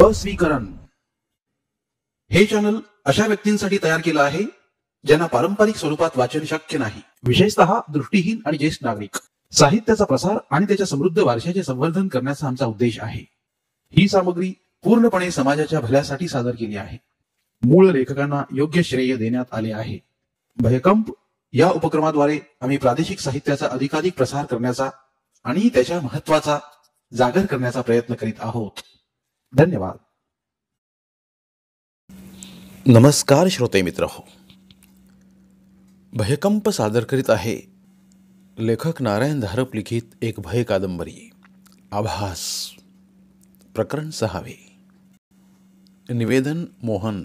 अस्वीकरण हे चॅनल अशा व्यक्तींसाठी तयार केलं आहे ज्यांना पारंपरिक स्वरूपात वाचन शक्य नाही, विशेषतः दृष्टीहीन आणि ज्येष्ठ नागरिक. साहित्याचा प्रसार आणि त्याच्या समृद्ध वारशाचे संवर्धन करण्याचा आमचा उद्देश आहे. ही सामग्री पूर्णपणे समाजाच्या भल्यासाठी सादर केली आहे. मूळ लेखकांना योग्य श्रेय देण्यात आले आहे. भयकंप या उपक्रमाद्वारे आम्ही प्रादेशिक साहित्याचा अधिकाधिक प्रसार करण्याचा आणि त्याच्या महत्त्वाचा जागर करण्याचा प्रयत्न करीत आहोत. धन्यवाद. नमस्कार श्रोते मित्र हो. भयकंप सादर करीत आहे लेखक नारायण धारप लिखित एक भय कादंबरी आभास, प्रकरण 6. निवेदन मोहन.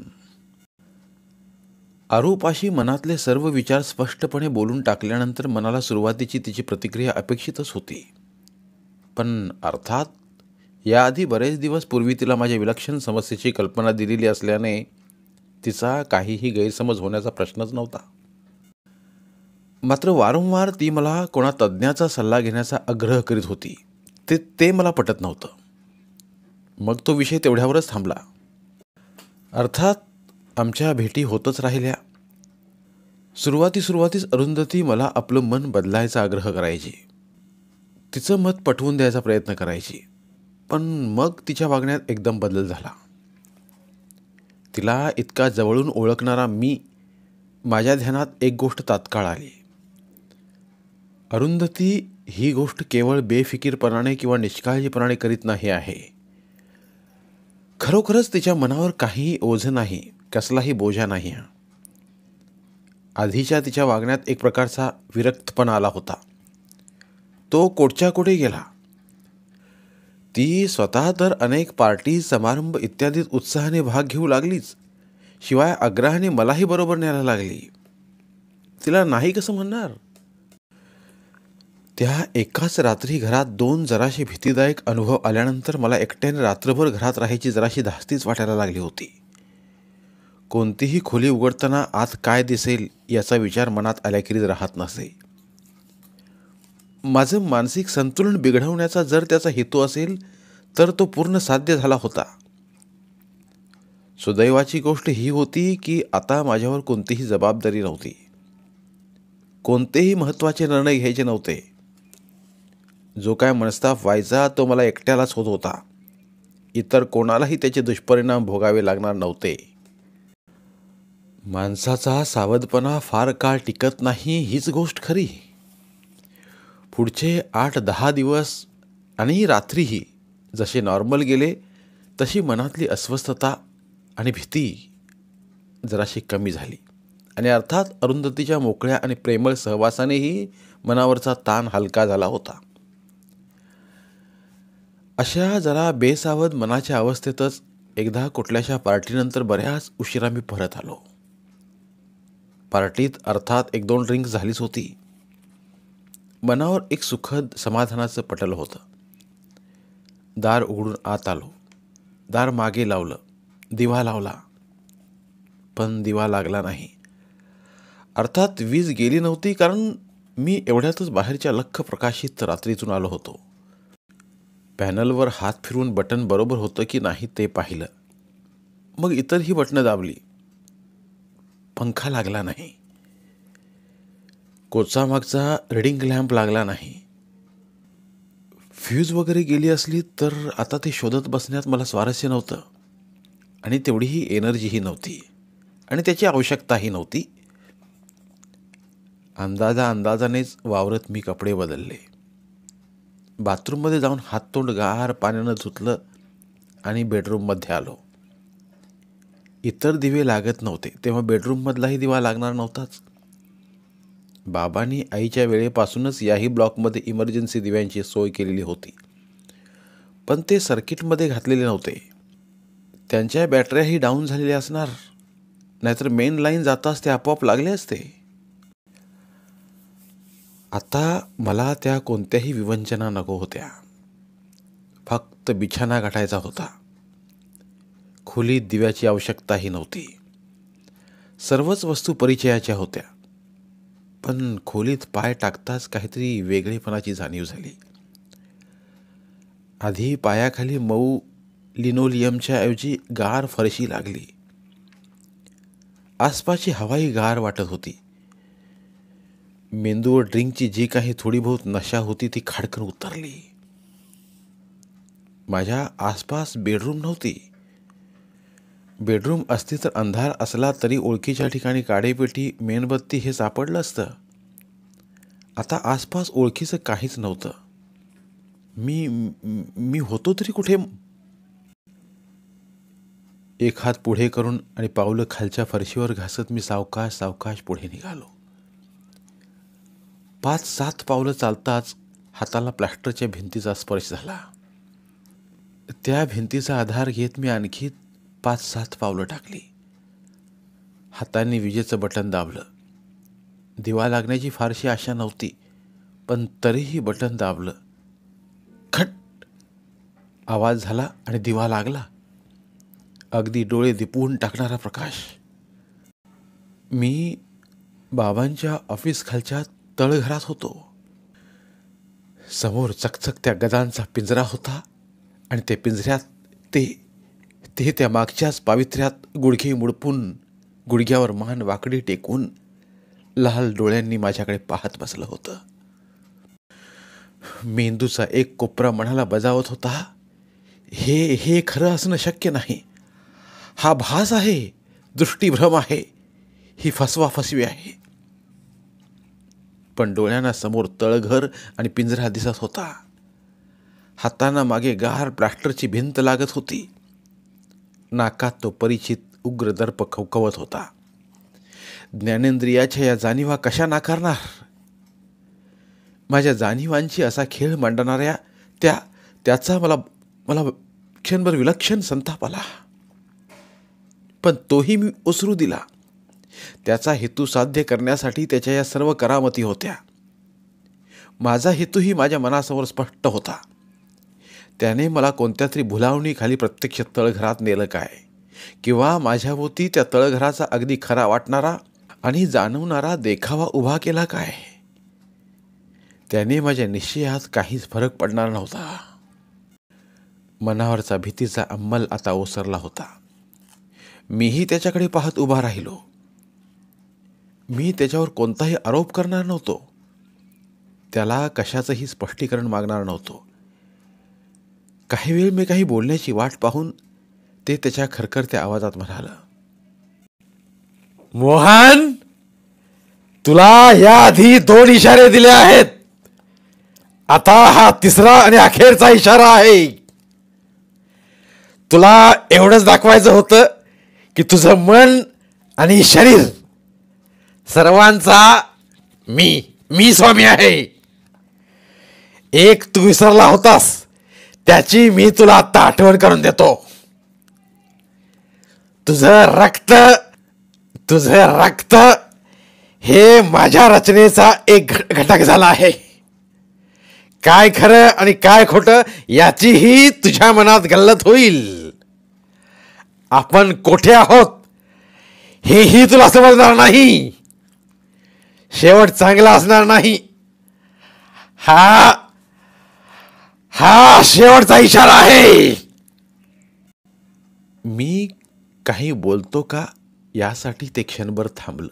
आरूपाशी मनातले सर्व विचार स्पष्टपणे बोलून टाकल्यानंतर मनाला सुरुवातीची तिची प्रतिक्रिया अपेक्षितच होती. पण अर्थात याआधी बरेच दिवस पूर्वी तिला माझ्या विलक्षण समस्येची कल्पना दिलेली असल्याने तिचा काहीही गैरसमज होण्याचा प्रश्नच नव्हता. मात्र वारंवार ती मला कोणा तज्ज्ञाचा सल्ला घेण्याचा आग्रह करीत होती. ते मला पटत नव्हतं. मग तो विषय तेवढ्यावरच थांबला. अर्थात आमच्या भेटी होतच राहिल्या. सुरुवातीस अरुंधती मला आपलं मन बदलायचा आग्रह करायची. तिचं मत पटवून द्यायचा प्रयत्न करायची. पण मग तिच्या वागण्यात एकदम बदल झाला. तिला इतका जवळून ओळखणारा मी, माझ्या ध्यानात एक गोष्ट तात्काळ आली. अरुंधती ही गोष्ट केवळ बेफिकीरपणाने किंवा निष्काळजीपणाने करीत नाही आहे. खरोखरच तिच्या मनावर काहीही ओझं नाही, कसलाही बोजा नाही. आधीच्या तिच्या वागण्यात एक प्रकारचा विरक्तपणा आला होता. तो कोटच्या कोटे गेला. ती स्वतः तर अनेक पार्टी, समारंभ इत्यादीत उत्साहाने भाग घेऊ लागलीच, शिवाय आग्रहाने मलाही बरोबर न्यायला लागली. तिला नाही कसं म्हणणार. त्या एकाच रात्री घरात 2 जराशी भीतीदायक अनुभव आल्यानंतर मला एकट्याने रात्रभर घरात राहायची जराशी धास्तीच वाटायला लागली होती. कोणतीही खोली उघडताना आत काय दिसेल याचा विचार मनात आल्याखेरीज राहत नसे. माझं मानसिक संतुलन बिघडवण्याचा जर त्याचा हेतू असेल तर तो पूर्ण साध्य झाला होता. सुदैवाची गोष्ट ही होती की आता माझ्यावर कोणतीही जबाबदारी नव्हती. कोणतेही महत्त्वाचे निर्णय घ्यायचे नव्हते. जो काय मनस्ताप व्हायचा तो मला एकट्यालाच होत होता. इतर कोणालाही त्याचे दुष्परिणाम भोगावे लागणार नव्हते. माणसाचा सावधपणा फार काळ टिकत नाही हीच गोष्ट खरी. पुढचे 8-10 दिवस आणि रात्रीही जसे नॉर्मल गेले तशी मनातली अस्वस्थता आणि भीती जराशी कमी झाली. आणि अर्थात अरुंधतीच्या मोकळ्या आणि प्रेमळ सहवासानेही मनावरचा ताण हलका झाला होता. अशा जरा बेसावध मनाच्या अवस्थेतच एकदा कुठल्याशा पार्टीनंतर बऱ्याच उशिरा मी परत आलो. पार्टीत अर्थात 1-2 ड्रिंक्स झालीच होती. मनावर एक सुखद समाधानाचं पटल होतं. दार उघडून आत आलो. दार मागे लावलं. दिवा लावला. पण दिवा लागला नाही. अर्थात वीज गेली नव्हती, कारण मी एवढ्यातच बाहेरच्या लख्ख प्रकाशित रात्रीतून आलो होतो. पॅनलवर हात फिरवून बटन बरोबर होतं की नाही ते पाहिलं. मग इतरही बटणं दाबली. पंखा लागला नाही. कोचामागचा रीडिंग लॅम्प लागला नाही. फ्यूज वगैरे गेली असली तर आता ते शोधत बसण्यात मला स्वारस्य नव्हतं. आणि तेवढीही एनर्जीही नव्हती. आणि त्याची आवश्यकताही नव्हती. अंदाजानेच वावरत मी कपडे बदलले. बाथरूममध्ये जाऊन हाततोंड गार पाण्यानं धुतलं आणि बेडरूममध्ये आलो. इतर दिवे लागत नव्हते, तेव्हा बेडरूममधलाही दिवा लागणार नव्हताच. बाबांनी आईच्या वेळेपासूनच याही ब्लॉकमध्ये इमर्जन्सी दिव्यांची सोय केलेली होती. पण ते सर्किटमध्ये घातलेले नव्हते. त्यांच्या बॅटऱ्याही डाऊन झालेल्या असणार, नाहीतर मेन लाईन जाताच ते आपोआप लागले असते. आता मला त्या कोणत्याही विवंचना नको होत्या. फक्त बिछाना गाठायचा होता. खोलीत दिव्याची आवश्यकताही नव्हती. सर्वच वस्तू परिचयाच्या होत्या. पण खोलीत पाय टाकताच काहीतरी वेगळेपणाची जाणीव झाली. आधी पायाखाली मऊ लिनोलियमच्या ऐवजी गार फरशी लागली. आसपासची हवाही गार वाटत होती. मेंदूवर ड्रिंकची जी काही थोडी बहुत नशा होती ती खाडकन उतरली. माझ्या आसपास बेडरूम नव्हती. बेडरूम असती तर अंधार असला तरी ओळखीच्या ठिकाणी काडेपेटी, मेणबत्ती हे सापडलं असतं. आता आसपास ओळखीचं काहीच नव्हतं. मी होतो तरी कुठे? एक हात पुढे करून आणि पावलं खालच्या फरशीवर घासत मी सावकाश सावकाश पुढे निघालो. 5-7 पावलं चालताच हाताला प्लास्टरच्या भिंतीचा स्पर्श झाला. त्या भिंतीचा आधार घेत मी आणखी 5-7 पावलं टाकली. हाताने विजेचं बटन दाबलं. दिवा लागण्याची फारशी आशा नव्हती, पण तरीही बटन दाबलं. खट आवाज झाला आणि दिवा लागला. अगदी डोळे दिपवून टाकणारा प्रकाश. मी बाबांच्या ऑफिस खालच्या तळघरात होतो. समोर चकचकत्या गदांचा पिंजरा होता आणि त्या पिंजऱ्यात ते त्या मागच्याच पावित्र्यात गुडघे मुडपून, गुडघ्यावर मान वाकडी टेकून लाल डोळ्यांनी माझ्याकडे पाहत बसलं होतं. मेंदूचा एक कोपरा मनाला बजावत होता, हे खरं असणं शक्य नाही. हा भास आहे, दृष्टीभ्रम आहे, ही फसवाफसवी आहे. पण डोळ्यांना समोर तळघर आणि पिंजरा दिसत होता. हातांना मागे गार प्लास्टरची भिंत लागत होती. नाकात तो परिचित उग्र दर्प खवखवत होता. ज्ञानेंद्रियाच्या या जाणीवा कशा नाकारणार? माझ्या जाणीवांची असा खेळ मांडणाऱ्या त्याचा मला क्षणभर विलक्षण संताप आला. पण तोही मी उसरू दिला. त्याचा हेतू साध्य करण्यासाठी त्याच्या या सर्व करामती होत्या. माझा हेतूही माझ्या मनासमोर स्पष्ट होता. त्याने मला कोणत्या तरी भुलावणीखाली प्रत्यक्ष तळघरात नेलं काय, किंवा माझ्याभोवती त्या तळघराचा अगदी खरा वाटणारा आणि जाणवणारा देखावा उभा केला काय. त्याने माझ्या निश्चयात काहीच फरक पडणार नव्हता. मनावरचा भीतीचा अंमल आता ओसरला होता. मीही त्याच्याकडे पाहत उभा राहिलो. मी त्याच्यावर कोणताही आरोप करणार नव्हतो. त्याला कशाचंही स्पष्टीकरण मागणार नव्हतो. काही वेळ मी काही बोलण्याची वाट पाहून ते त्याच्या खरखरत्या आवाजात म्हणालं, मोहन, तुला याआधी 2 इशारे दिले आहेत. आता हा 3रा आणि अखेरचा इशारा आहे. तुला एवढंच दाखवायचं होतं की तुझं मन आणि शरीर सर्वांचा मी स्वामी आहे. एक तू विसरला होतास, त्याची मी तुला आता आठवण करून देतो. तुझं रक्त हे माझ्या रचनेचा एक घटक झाला आहे. काय खरं आणि काय खोटं याचीही तुझ्या मनात गल्लत होईल. आपण कोठे आहोत हेही तुला समजणार नाही. शेवट चांगला असणार नाही. हा शेवटचा इशारा आहे. मी काही बोलतो का यासाठी ते क्षणभर थांबलं.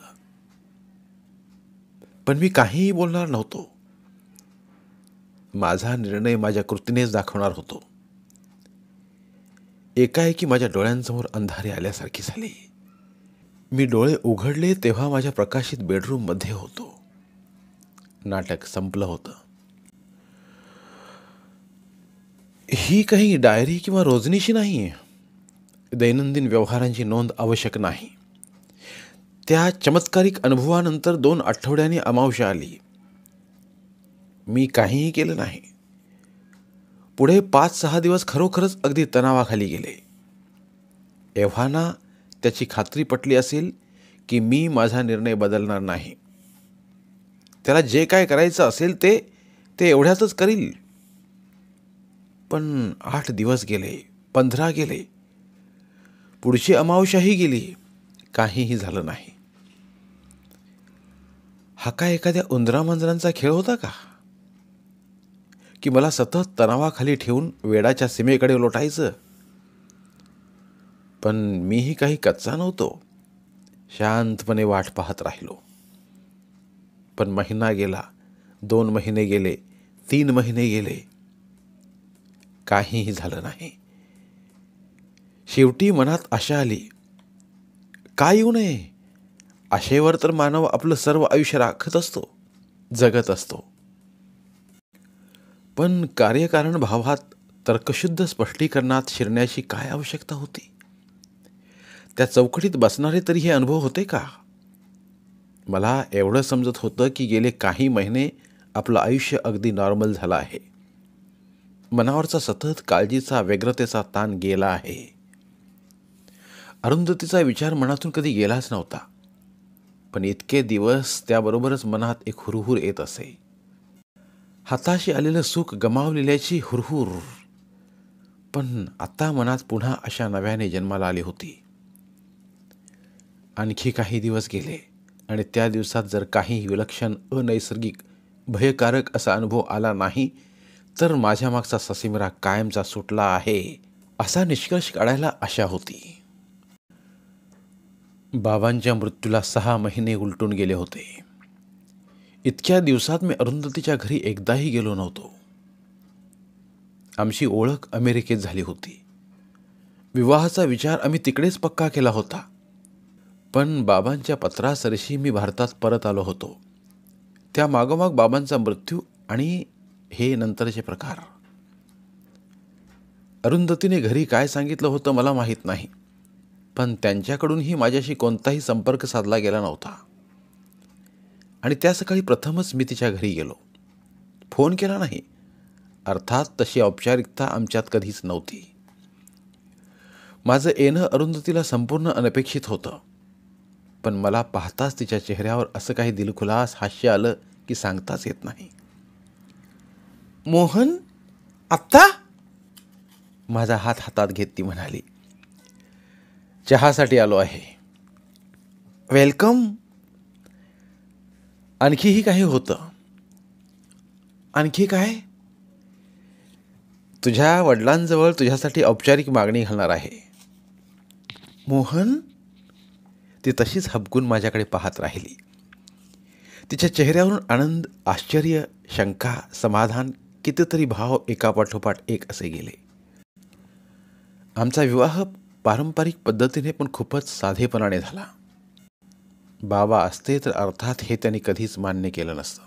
पण मी काहीही बोलणार नव्हतो. माझा निर्णय माझ्या कृतीनेच दाखवणार होतो. एकाएकी माझ्या डोळ्यांसमोर अंधारे आल्यासारखी झाली. मी डोळे उघडले तेव्हा माझ्या प्रकाशित बेडरूममध्ये होतो. नाटक संपलं होतं. ही काही डायरी किंवा रोजनीशी नाही. दैनंदिन व्यवहारांची नोंद आवश्यक नाही. त्या चमत्कारिक अनुभवानंतर 2 आठवड्यांनी अमावस्या आली. मी काहीही केलं नाही. पुढे 5-6 दिवस खरोखरच अगदी तणावाखाली गेले. एव्हाना त्याची खात्री पटली असेल की मी माझा निर्णय बदलणार नाही. त्याला जे काय करायचं असेल ते एवढ्यातच करील. पण 8 दिवस गेले, 15 गेले, पुढची अमावस्याही गेली, काहीही झालं नाही. हा काय एखाद्या उंदरामांजरांचा खेळ होता का, की मला सतत तणावाखाली ठेवून वेडाच्या सीमेकडे लोटायचं? पण मीही काही कच्चा नव्हतो. शांतपणे वाट पाहत राहिलो. पण महिना गेला, 2 महिने गेले, 3 महिने गेले, काहीही झालं नाही. शेवटी मनात आशा आली. का येऊ नये? आशेवर तर मानव आपलं सर्व आयुष्य राखत असतो, जगत असतो. पण कार्यकारण भावात तर्कशुद्ध स्पष्टीकरणात शिरण्याची काय आवश्यकता होती? त्या चौकटीत बसणारे तरी हे अनुभव होते का? मला एवढं समजत होतं की गेले काही महिने आपलं आयुष्य अगदी नॉर्मल झालं आहे. मनावरचा सतत काळजीचा, व्यग्रतेचा ताण गेला आहे. अरुंधतीचा विचार मनातून कधी गेलाच नव्हता. पण इतके दिवस त्याबरोबरच मनात एक हुरहुर येत असे. हाताशी आलेलं सुख गमावलेल्याची हुरहुर. पण आता मनात पुन्हा अशा नव्याने जन्माला आली होती. आणखी काही दिवस गेले आणि त्या दिवसात जर काही विलक्षण, अनैसर्गिक, भयकारक असा अनुभव आला नाही तर माझ्या मागचा ससेमिरा कायमचा सुटला आहे असा निष्कर्ष काढायला आशा होती. बाबांच्या मृत्यूला 6 महिने उलटून गेले होते. इतक्या दिवसात मी अरुंधतीच्या घरी एकदाही गेलो नव्हतो. आमची ओळख अमेरिकेत झाली होती. विवाहाचा विचार आम्ही तिकडेच पक्का केला होता. पण बाबांच्या पत्रासरशी मी भारतात परत आलो होतो. त्या मागोमाग बाबांचा मृत्यू आणि हे नंतरचे प्रकार. अरुंधतीने घरी काय सांगितलं होतं मला माहीत नाही. पण त्यांच्याकडूनही माझ्याशी कोणताही संपर्क साधला गेला नव्हता. आणि त्या सकाळी प्रथमच मी तिच्या घरी गेलो. फोन केला नाही. अर्थात तशी औपचारिकता आमच्यात कधीच नव्हती. माझं येणं अरुंधतीला संपूर्ण अनपेक्षित होतं. पण मला पाहताच तिच्या चेहऱ्यावर असं काही दिलखुलास हास्य आलं की सांगताच येत नाही. मोहन, आत्ता? माझा हात हातात घेत ती म्हणाली. चहासाठी आलो आहे. वेलकम. आणखीही काही होतं. आणखी काय? तुझ्या वडिलांजवळ तुझ्यासाठी औपचारिक मागणी घालणार आहे. मोहन? ती तशीच हबकून माझ्याकडे पाहत राहिली. तिच्या चेहऱ्यावरून आनंद, आश्चर्य, शंका, समाधान, कितीतरी भाव एकापाठोपाठ एक असे गेले. आमचा विवाह पारंपरिक पद्धतीने पण खूपच साधेपणाने झाला. बाबा असते तर अर्थात हे त्यांनी कधीच मान्य केलं नसतं.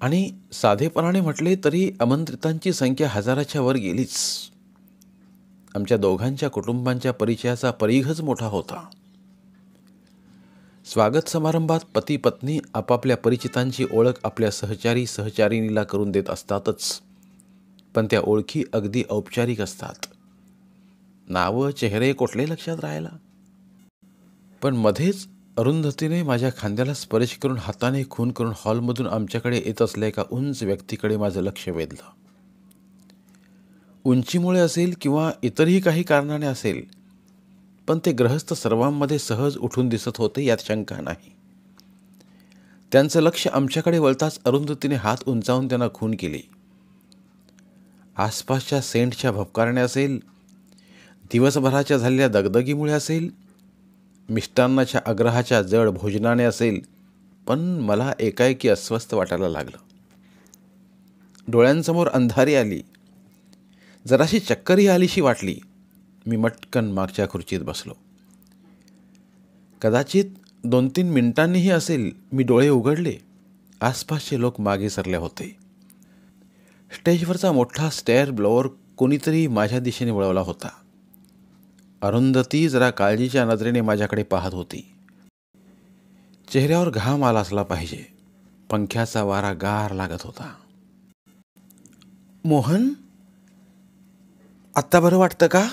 आणि साधेपणाने म्हटले तरी आमंत्रितांची संख्या 1000च्या वर गेलीच. आमच्या दोघांच्या कुटुंबांच्या परिचयाचा परिघच मोठा होता. स्वागत समारंभात पती पत्नी आपापल्या परिचितांची ओळख आपल्या सहचारी सहचारिणीला करून देत असतातच. पण त्या ओळखी अगदी औपचारिक असतात. नावं, चेहरे कुठले लक्षात राहायला. पण मध्येच अरुंधतीने माझ्या खांद्याला स्पर्श करून हाताने खून करून हॉलमधून आमच्याकडे येत असल्या एका उंच व्यक्तीकडे माझं लक्ष वेधलं. उंचीमुळे असेल किंवा इतरही काही कारणाने असेल, पण ते ग्रहस्थ सर्वांमध्ये सहज उठून दिसत होते यात शंका नाही. त्यांचं लक्ष आमच्याकडे वळताच अरुंधतीने हात उंचावून त्यांना खून केली. आसपासच्या सेंटच्या भपकारणे असेल, दिवसभराच्या झालेल्या दगदगीमुळे असेल, मिष्टान्नाच्या आग्रहाच्या जड भोजनाने असेल, पण मला एकाएकी अस्वस्थ वाटायला लागलं. डोळ्यांसमोर अंधारी आली. जराशी चक्करही आलीशी वाटली. मी मटकन मागच्या खुर्चीत बसलो. कदाचित 2-3 मिनिटांनीही असेल मी डोळे उघडले. आसपासचे लोक मागे सरले होते. स्टेजवरचा मोठा स्टेअर ब्लोअर कोणीतरी माझ्या दिशेने वळवला होता. अरुंधती जरा काळजीच्या नजरेने माझ्याकडे पाहत होती. चेहऱ्यावर घाम आला असला पाहिजे. पंख्याचा वारा गार लागत होता. मोहन, आत्ता बरं वाटतं का?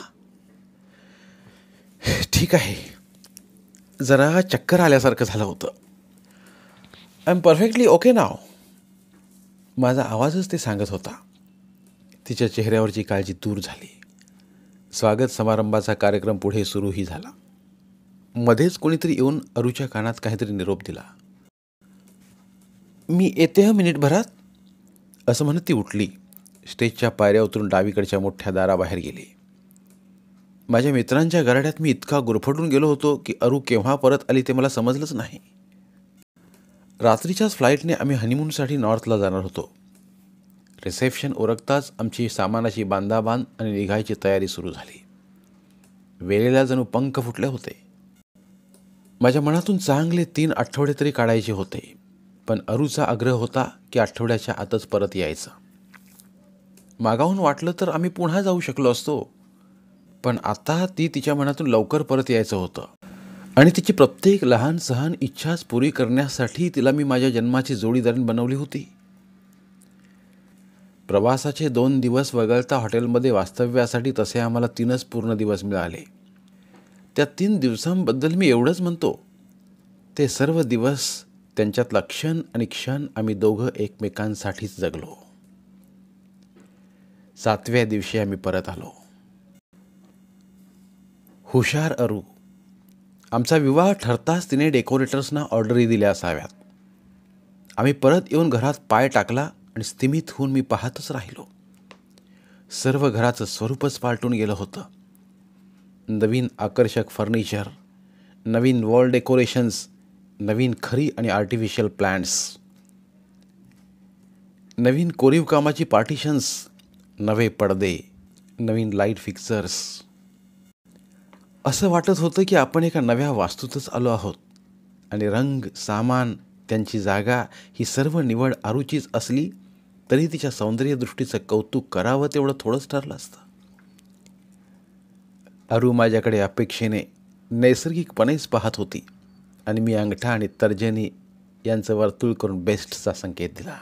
ठीक आहे. जरा चक्कर आल्यासारखं झालं होतं. आय एम परफेक्टली ओके नाव. माझा आवाजच ते सांगत होता. तिच्या चेहऱ्यावरची काळजी दूर झाली. स्वागत समारंभाचा कार्यक्रम पुढे सुरूही झाला. मध्येच कोणीतरी येऊन अरुच्या कानात काहीतरी निरोप दिला. मी येते मिनिटभरात, असं म्हणत ती उठली. स्टेजच्या पायऱ्या उतरून डावीकडच्या मोठ्या दाराबाहेर गेली. माझ्या मित्रांच्या गाड्यात मी इतका गुरफटून गेलो होतो की अरू केव्हा परत आली ते मला समजलंच नाही. रात्रीच्याच फ्लाईटने आम्ही हनीमूनसाठी नॉर्थला जाणार होतो. रिसेप्शन उरकताच आमची सामानाची बांधाबांध आणि निघायची तयारी सुरू झाली. वेळेला जणू पंख फुटले होते. माझ्या मनातून चांगले 3 आठवडे तरी काढायचे होते, पण अरूचा आग्रह होता की आठवड्याच्या आतच परत यायचं. मागाहून वाटलं तर आम्ही पुन्हा जाऊ शकलो असतो, पण आता ती तिच्या मनातून लवकर परत यायचं होतं आणि तिची प्रत्येक लहान सहान इच्छाच पुरी करण्यासाठी तिला मी माझ्या जन्माची जोडीदारीण बनवली होती. प्रवासाचे 2 दिवस वगळता हॉटेलमध्ये वास्तव्यासाठी तसे आम्हाला 3च पूर्ण दिवस मिळाले. त्या 3 दिवसांबद्दल मी एवढंच म्हणतो, ते सर्व दिवस त्यांच्यातला क्षण आणि क्षण आम्ही दोघं एकमेकांसाठीच जगलो. 7व्या दिवशी आम्ही परत आलो. हुशार अरू. आमचा विवाह ठरताच तिने डेकोरेटर्सना ऑर्डरी दिल्या असाव्यात. आम्ही परत येऊन घरात पाय टाकला आणि स्तिमित होऊन मी पाहतच राहिलो. सर्व घराचं स्वरूपच पालटून गेलं होतं. नवीन आकर्षक फर्निचर, नवीन वॉल डेकोरेशन्स, नवीन खरी आणि आर्टिफिशियल प्लांट्स, नवीन कोरीव कामाची पार्टिशन्स, नवे पडदे, नवीन लाईट फिक्सर्स. असं वाटत होतं की आपण एका नव्या वास्तूतच आलो आहोत आणि रंग, सामान, त्यांची जागा ही सर्व निवड आरूचीच असली तरी तिच्या सौंदर्यदृष्टीचं कौतुक करावं तेवढं थोडंच ठरलं असतं. अरू माझ्याकडे अपेक्षेने नैसर्गिकपणेच पाहत होती आणि मी अंगठा आणि तर्जनी यांचं वर्तुळ करून बेस्टचा संकेत दिला.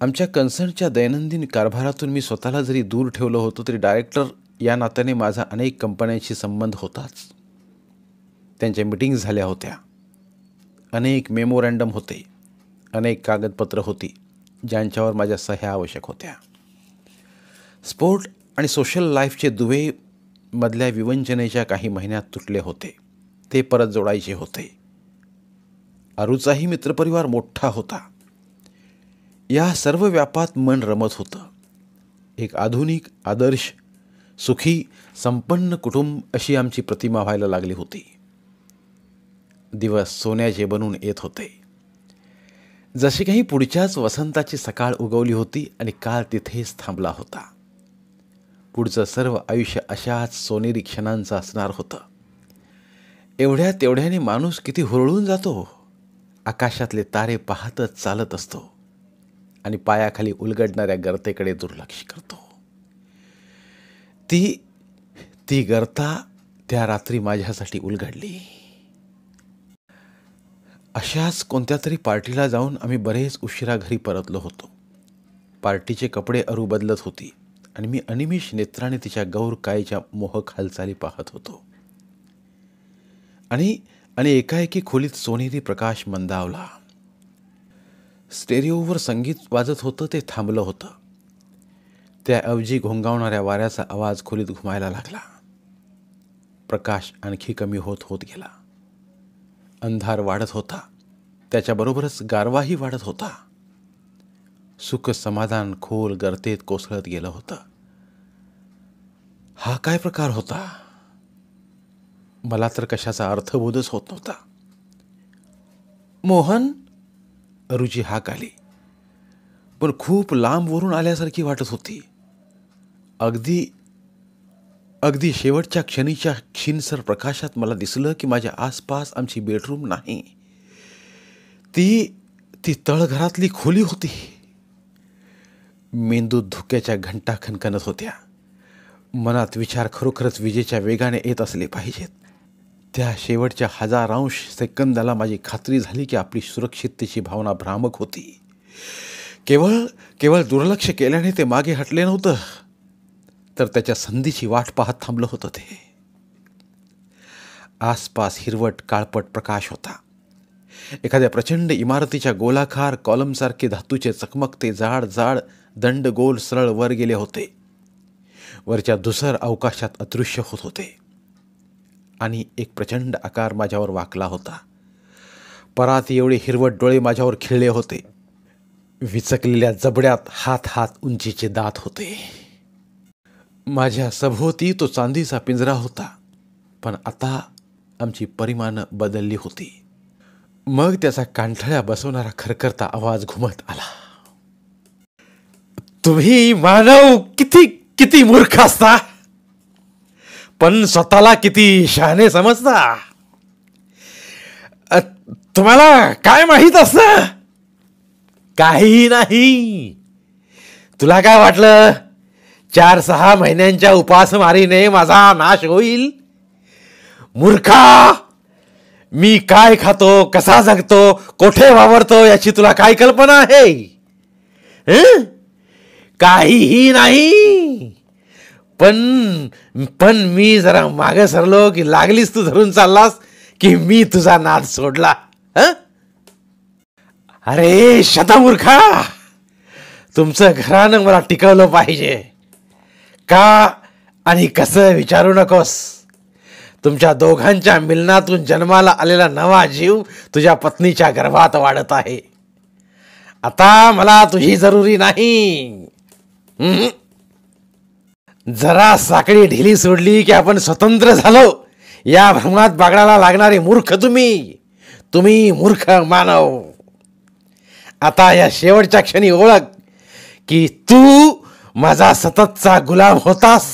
आमच्या कन्सर्नच्या दैनंदिन कारभारातून मी स्वतःला जरी दूर ठेवलं होतं तरी डायरेक्टर या नात्याने माझा अनेक कंपन्यांशी संबंध होताच. त्यांच्या मीटिंग्ज झाल्या होत्या, अनेक मेमोरँडम होते, अनेक कागदपत्र होती ज्यांच्यावर माझ्या सह्या आवश्यक होत्या. स्पोर्ट आणि सोशल लाईफचे दुवे मधल्या विवंचनेच्या काही महिन्यात तुटले होते, ते परत जोडायचे होते. अरूचाही मित्रपरिवार मोठा होता. या सर्व व्यापात मन रमत होतं. एक आधुनिक, आदर्श, सुखी, संपन्न कुटुंब अशी आमची प्रतिमा व्हायला लागली होती. दिवस सोन्याचे बनून येत होते. जशी काही पुढच्याच वसंताची सकाळ उगवली होती आणि काळ तिथेच थांबला होता. पुढचं सर्व आयुष्य अशाच सोनेरी क्षणांचं असणार होतं. एवढ्या तेवढ्याने माणूस किती हुरळून जातो. आकाशातले तारे पाहतच चालत असतो आणि पायाखाली उलगडणाऱ्या गर्तेकडे दुर्लक्ष करतो. ती गर्ता त्या रात्री माझ्यासाठी उलगडली. अशाच कोणत्या तरी पार्टीला जाऊन आम्ही बरेच उशिरा घरी परतलो होतो. पार्टीचे कपडे अरू बदलत होती आणि मी अनिमिष नेत्राने तिच्या गौर कायेच्या मोहक हालचाली पाहत होतो. आणि एकाएकी खोलीत सोनेरी प्रकाश मंदावला. स्टेरिओवर संगीत वाजत होतं ते थांबलं होतं. त्याऐवजी घोंगावणाऱ्या वाऱ्याचा आवाज खोलीत घुमायला लागला. प्रकाश आणखी कमी होत गेला. अंधार वाढत होता, त्याच्याबरोबरच गारवाही वाढत होता. सुख समाधान खोल गर्तेत कोसळत गेलं होतं. हा काय प्रकार होता? मला तर कशाचा अर्थबोधच होत नव्हता. मोहन, अरूची हाक आली, पण खूप लांबवरून आल्यासारखी वाटत होती. अगदी शेवटच्या क्षणीच्या क्षीणसर प्रकाशात मला दिसलं की माझ्या आसपास आमची बेडरूम नाही, ती तळघरातली खोली होती. मेंदूत धुक्याच्या घंटा खणखणत होत्या. मनात विचार खरोखरच विजेच्या वेगाने येत असले पाहिजेत. त्या शेवटच्या हजारांश सेकंदाला माझी खात्री झाली की आपली सुरक्षिततेची भावना भ्रामक होती. केवळ दुर्लक्ष केल्याने ते मागे हटले नव्हतं, तर त्याच्या संधीची वाट पाहत थांबलं होतं ते. आसपास हिरवट काळपट प्रकाश होता. एखाद्या प्रचंड इमारतीच्या गोलाकार कॉलमसारखे धातूचे चकमकते जाड जाड दंड गोल सरळ वर गेले होते. वरच्या धुसर अवकाशात अदृश्य होत होते आणि एक प्रचंड आकार माझ्यावर वाकला होता. पराती एवढे हिरवट डोळे माझ्यावर खिळले होते. विचकलेल्या जबड्यात हात उंचीचे दात होते. माझ्या सभोवती तो चांदीचा पिंजरा होता, पण आता आमची परिमाणं बदलली होती. मग त्याचा कांठळ्या बसवणारा खरखरता आवाज घुमत आला. तुम्ही मानव किती किती मूर्ख असता, पण स्वतःला किती शहाणे समजता. तुम्हाला काय माहित असतं? काही नाही. तुला काय वाटलं 4-6 महिन्यांच्या उपासमारीने माझा नाश होईल? मूर्खा, मी काय खातो, कसा जगतो, कोठे वावरतो याची तुला काय कल्पना आहे? काहीही नाही. पण मी जरा मागे सरलो की लागलीस तू धरून चाललास की मी तुझा नाद सोडला. अरे शतमूर्खा, तुमचं घरानं मला टिकवलं पाहिजे. का आणि कसं विचारू नकोस. तुमच्या दोघांच्या मिलनातून जन्माला आलेला नवा जीव तुझ्या पत्नीच्या गर्भात वाढत आहे. आता मला तुझी जरुरी नाही. जरा साखळी ढिली सोडली की आपण स्वतंत्र झालो या भ्रमात बागडायला लागणारे मूर्ख तुम्ही मूर्ख मानव. आता या शेवटच्या क्षणी ओळख की तू माझा सततचा गुलाम होतास,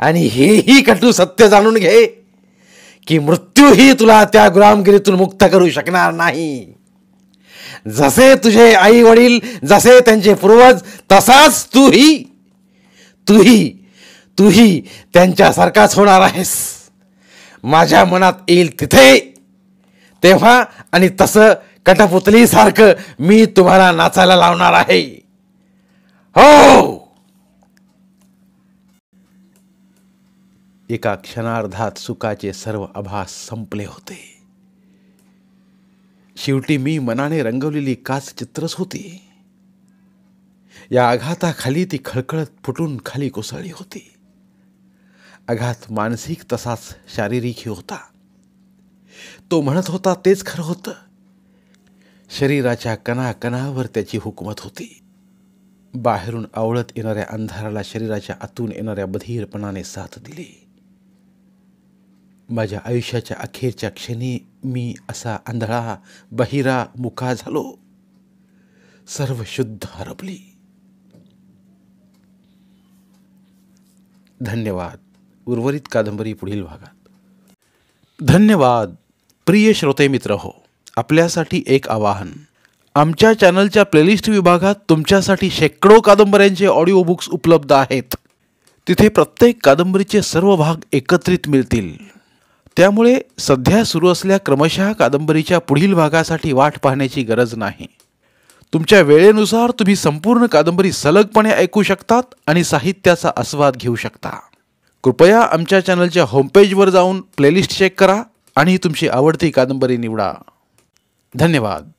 आणि हेही कटू सत्य जाणून घे की मृत्यूही तुला त्या गुलामगिरीतून मुक्त करू शकणार नाही. जसे तुझे आई वडील, जसे त्यांचे पूर्वज, तसाच तूही त्यांच्यासारखाच होणार आहेस. माझ्या मनात येईल तिथे, तेव्हा आणि तसं कठपुतलीसारखं मी तुम्हाला नाचायला लावणार आहे. हो. एका क्षणार्धात सुखाचे सर्व आभास संपले होते. शेवटी मी मनाने रंगवलेली काच चित्रच होती. या आघाताखाली ती खळखळत फुटून खाली कोसळली होती. आघात मानसिक तसाच शारीरिकही होता. तो म्हणत होता तेच खरं होतं. शरीराच्या कणाकणावर त्याची हुकूमत होती. बाहेरून आवळत येणाऱ्या अंधाराला शरीराच्या आतून येणाऱ्या बधीरपणाने साथ दिली. माझ्या आयुष्याच्या अखेरच्या क्षणी मी असा आंधळा बहिरा मुका झालो. सर्व शुद्ध हरपली. धन्यवाद. उर्वरित कादंबरी पुढील भागात. धन्यवाद. प्रिय श्रोते मित्र हो, आपल्यासाठी एक आवाहन. आमच्या चॅनलच्या प्लेलिस्ट विभागात तुमच्यासाठी शेकडो कादंबऱ्यांचे ऑडिओ बुक्स उपलब्ध आहेत. तिथे प्रत्येक कादंबरीचे सर्व भाग एकत्रित मिळतील. त्यामुळे सध्या सुरू असलेल्या क्रमशः कादंबरीच्या पुढील भागासाठी वाट पाहण्याची गरज नाही. तुमच्या वेळेनुसार तुम्ही संपूर्ण कादंबरी सलगपणे ऐकू शकतात आणि साहित्याचा आस्वाद घेऊ शकता. कृपया आमच्या चॅनलच्या होमपेजवर जाऊन प्लेलिस्ट चेक करा आणि तुमची आवडती कादंबरी निवडा. धन्यवाद.